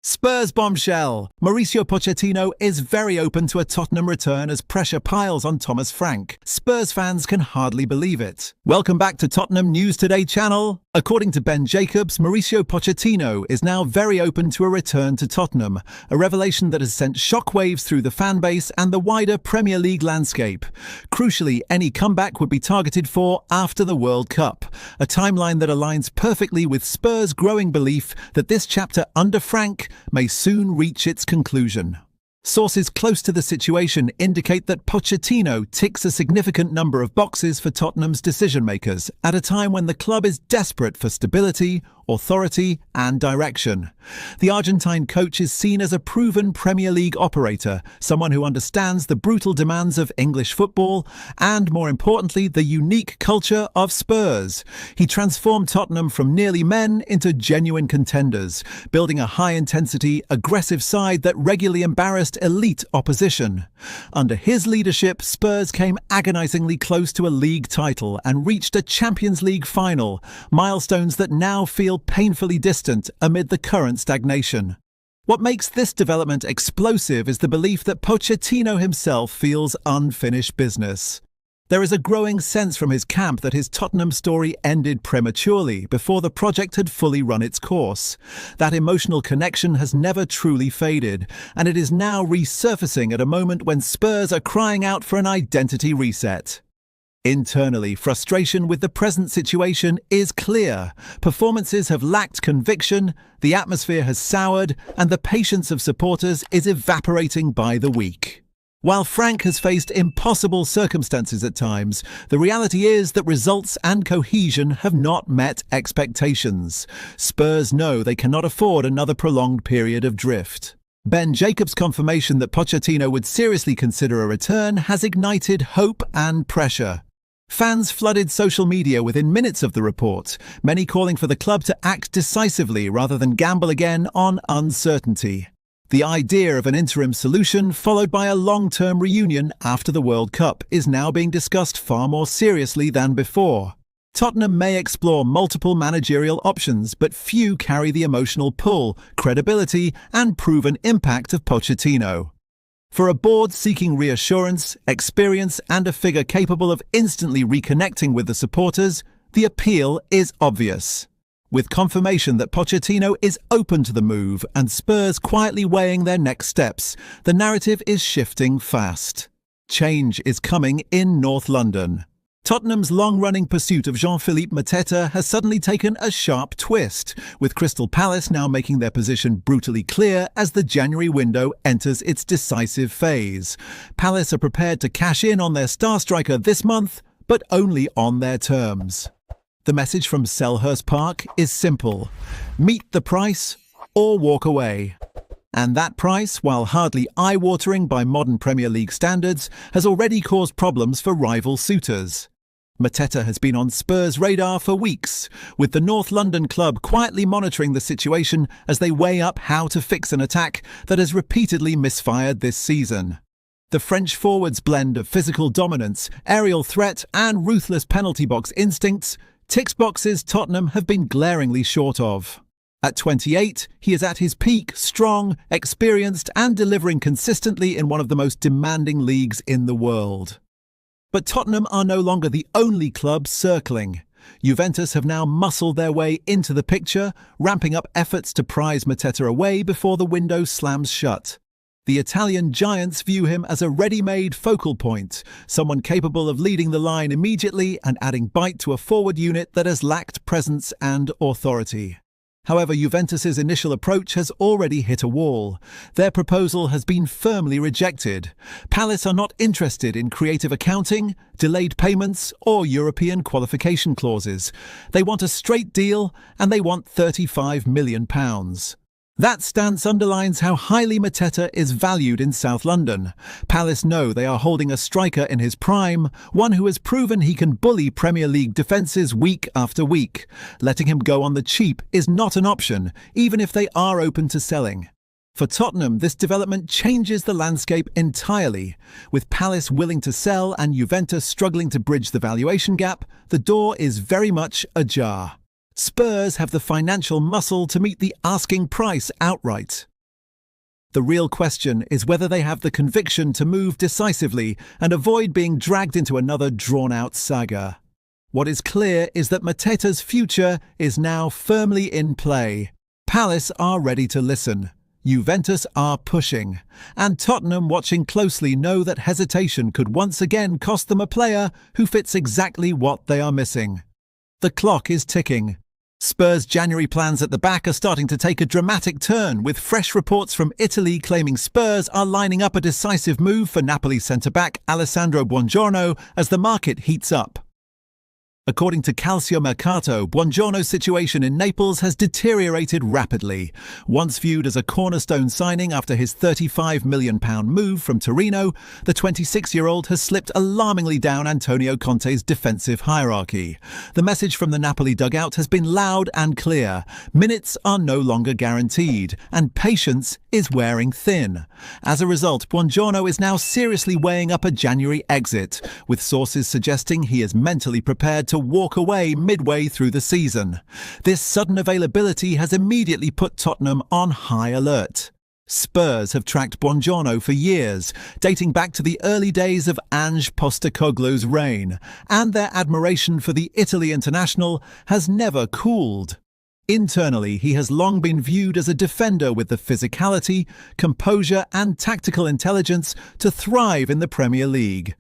Spurs bombshell. Mauricio Pochettino is very open to a Tottenham return as pressure piles on Thomas Frank. Spurs fans can hardly believe it. Welcome back to Tottenham News Today channel. According to Ben Jacobs, Mauricio Pochettino is now very open to a return to Tottenham, a revelation that has sent shockwaves through the fanbase and the wider Premier League landscape. Crucially, any comeback would be targeted for after the World Cup, a timeline that aligns perfectly with Spurs' growing belief that this chapter under Frank may soon reach its conclusion. Sources close to the situation indicate that Pochettino ticks a significant number of boxes for Tottenham's decision-makers at a time when the club is desperate for stability, authority and direction. The Argentine coach is seen as a proven Premier League operator, someone who understands the brutal demands of English football and, more importantly, the unique culture of Spurs. He transformed Tottenham from nearly men into genuine contenders, building a high-intensity, aggressive side that regularly embarrassed elite opposition. Under his leadership, Spurs came agonizingly close to a league title and reached a Champions League final, milestones that now feel painfully distant amid the current stagnation. What makes this development explosive is the belief that Pochettino himself feels unfinished business. There is a growing sense from his camp that his Tottenham story ended prematurely before the project had fully run its course. That emotional connection has never truly faded, and it is now resurfacing at a moment when Spurs are crying out for an identity reset. Internally, frustration with the present situation is clear. Performances have lacked conviction, the atmosphere has soured, and the patience of supporters is evaporating by the week. While Frank has faced impossible circumstances at times, the reality is that results and cohesion have not met expectations. Spurs know they cannot afford another prolonged period of drift. Ben Jacobs' confirmation that Pochettino would seriously consider a return has ignited hope and pressure. Fans flooded social media within minutes of the report, many calling for the club to act decisively rather than gamble again on uncertainty. The idea of an interim solution followed by a long-term reunion after the World Cup is now being discussed far more seriously than before. Tottenham may explore multiple managerial options, but few carry the emotional pull, credibility and proven impact of Pochettino. For a board seeking reassurance, experience and a figure capable of instantly reconnecting with the supporters, the appeal is obvious. With confirmation that Pochettino is open to the move and Spurs quietly weighing their next steps, the narrative is shifting fast. Change is coming in North London. Tottenham's long-running pursuit of Jean-Philippe Mateta has suddenly taken a sharp twist, with Crystal Palace now making their position brutally clear as the January window enters its decisive phase. Palace are prepared to cash in on their star striker this month, but only on their terms. The message from Selhurst Park is simple: meet the price or walk away. And that price, while hardly eye-watering by modern Premier League standards, has already caused problems for rival suitors. Mateta has been on Spurs' radar for weeks, with the North London club quietly monitoring the situation as they weigh up how to fix an attack that has repeatedly misfired this season. The French forward's blend of physical dominance, aerial threat and ruthless penalty box instincts ticks boxes Tottenham have been glaringly short of. At 28, he is at his peak, strong, experienced and delivering consistently in one of the most demanding leagues in the world. But Tottenham are no longer the only club circling. Juventus have now muscled their way into the picture, ramping up efforts to prize Mateta away before the window slams shut. The Italian giants view him as a ready-made focal point, someone capable of leading the line immediately and adding bite to a forward unit that has lacked presence and authority. However, Juventus's initial approach has already hit a wall. Their proposal has been firmly rejected. Palace are not interested in creative accounting, delayed payments, or European qualification clauses. They want a straight deal, and they want £35 million. That stance underlines how highly Mateta is valued in South London. Palace know they are holding a striker in his prime, one who has proven he can bully Premier League defences week after week. Letting him go on the cheap is not an option, even if they are open to selling. For Tottenham, this development changes the landscape entirely. With Palace willing to sell and Juventus struggling to bridge the valuation gap, the door is very much ajar. Spurs have the financial muscle to meet the asking price outright. The real question is whether they have the conviction to move decisively and avoid being dragged into another drawn-out saga. What is clear is that Mateta's future is now firmly in play. Palace are ready to listen. Juventus are pushing. And Tottenham, watching closely, know that hesitation could once again cost them a player who fits exactly what they are missing. The clock is ticking. Spurs' January plans at the back are starting to take a dramatic turn, with fresh reports from Italy claiming Spurs are lining up a decisive move for Napoli centre-back Alessandro Buongiorno as the market heats up. According to Calciomercato, Buongiorno's situation in Naples has deteriorated rapidly. Once viewed as a cornerstone signing after his £35 million move from Torino, the 26-year-old has slipped alarmingly down Antonio Conte's defensive hierarchy. The message from the Napoli dugout has been loud and clear. Minutes are no longer guaranteed, and patience is wearing thin. As a result, Buongiorno is now seriously weighing up a January exit, with sources suggesting he is mentally prepared to walk away midway through the season. This sudden availability has immediately put Tottenham on high alert. Spurs have tracked Buongiorno for years, dating back to the early days of Ange Postecoglou's reign, and their admiration for the Italy international has never cooled. Internally, he has long been viewed as a defender with the physicality, composure and tactical intelligence to thrive in the Premier League.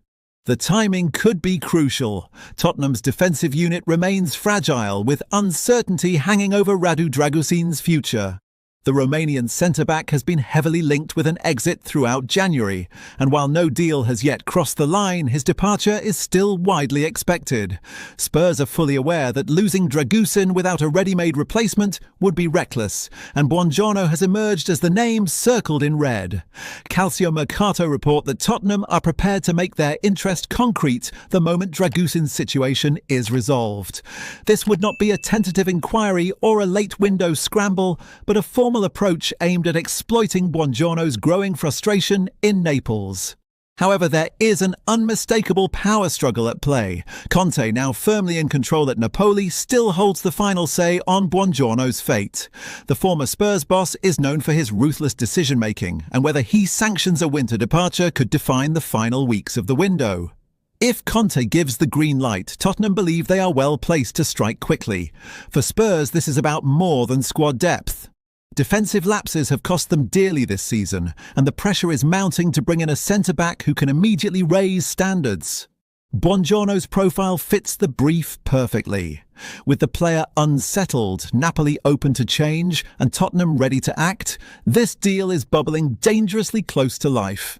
The timing could be crucial. Tottenham's defensive unit remains fragile, with uncertainty hanging over Radu Dragusin's future. The Romanian centre-back has been heavily linked with an exit throughout January, and while no deal has yet crossed the line, his departure is still widely expected. Spurs are fully aware that losing Dragusin without a ready-made replacement would be reckless, and Buongiorno has emerged as the name circled in red. Calciomercato report that Tottenham are prepared to make their interest concrete the moment Dragusin's situation is resolved. This would not be a tentative inquiry or a late-window scramble, but a formal approach aimed at exploiting Buongiorno's growing frustration in Naples. However, there is an unmistakable power struggle at play. Conte, now firmly in control at Napoli, still holds the final say on Buongiorno's fate. The former Spurs boss is known for his ruthless decision-making, and whether he sanctions a winter departure could define the final weeks of the window. If Conte gives the green light, Tottenham believe they are well placed to strike quickly. For Spurs, this is about more than squad depth. Defensive lapses have cost them dearly this season, and the pressure is mounting to bring in a centre-back who can immediately raise standards. Buongiorno's profile fits the brief perfectly. With the player unsettled, Napoli open to change, and Tottenham ready to act, this deal is bubbling dangerously close to life.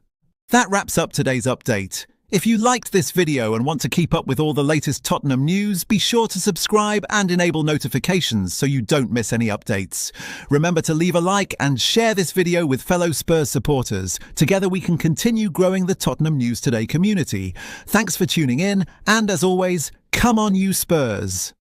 That wraps up today's update. If you liked this video and want to keep up with all the latest Tottenham news, be sure to subscribe and enable notifications so you don't miss any updates. Remember to leave a like and share this video with fellow Spurs supporters. Together we can continue growing the Tottenham News Today community. Thanks for tuning in, and as always, come on you Spurs!